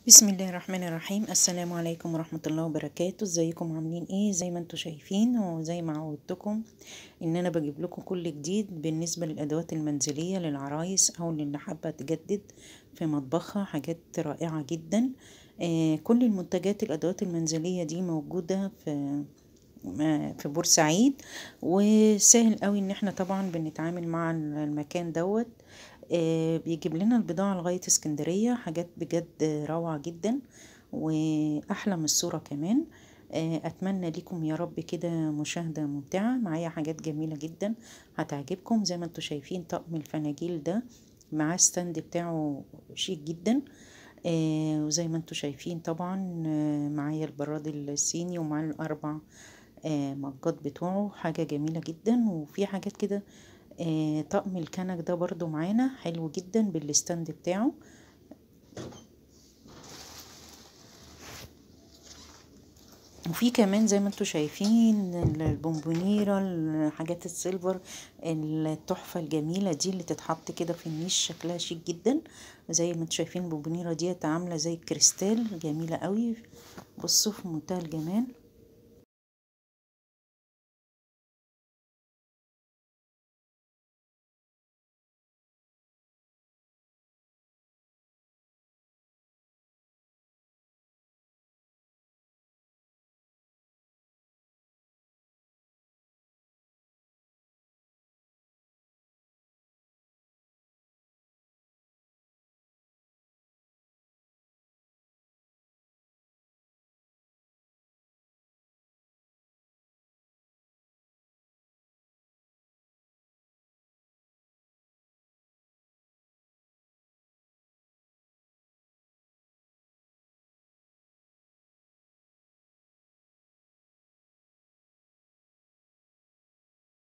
بسم الله الرحمن الرحيم. السلام عليكم ورحمة الله وبركاته. ازيكم عاملين ايه؟ زي ما انتوا شايفين وزي ما عودتكم ان انا بجيب لكم كل جديد بالنسبة للادوات المنزلية للعرايس او للي حابة تجدد في مطبخها. حاجات رائعة جدا. كل المنتجات الادوات المنزلية دي موجودة في بورسعيد، وسهل قوي ان احنا طبعا بنتعامل مع المكان دوت. بيجيب لنا البضاعة لغاية اسكندرية. حاجات بجد روعة جدا واحلى من الصورة كمان. اتمنى لكم يا رب كده مشاهدة ممتعة. معايا حاجات جميلة جدا هتعجبكم. زي ما انتوا شايفين طقم الفناجيل ده معاه ستاند بتاعه شيك جدا. وزي ما انتوا شايفين طبعا معايا البراد الصيني ومعاه الاربع مجات بتوعه. حاجة جميلة جدا. وفي حاجات كده طقم الكنك ده برضو معانا حلو جدا بالستاند بتاعه. وفي كمان زي ما انتوا شايفين البونبونيرة، الحاجات السيلفر التحفة الجميلة دي اللي تتحط كده في النيش، شكلها شيك جدا. زي ما انتوا شايفين البونبونيرة دي عاملة زي الكريستال، جميلة قوي. بصوا في منتهى الجمال.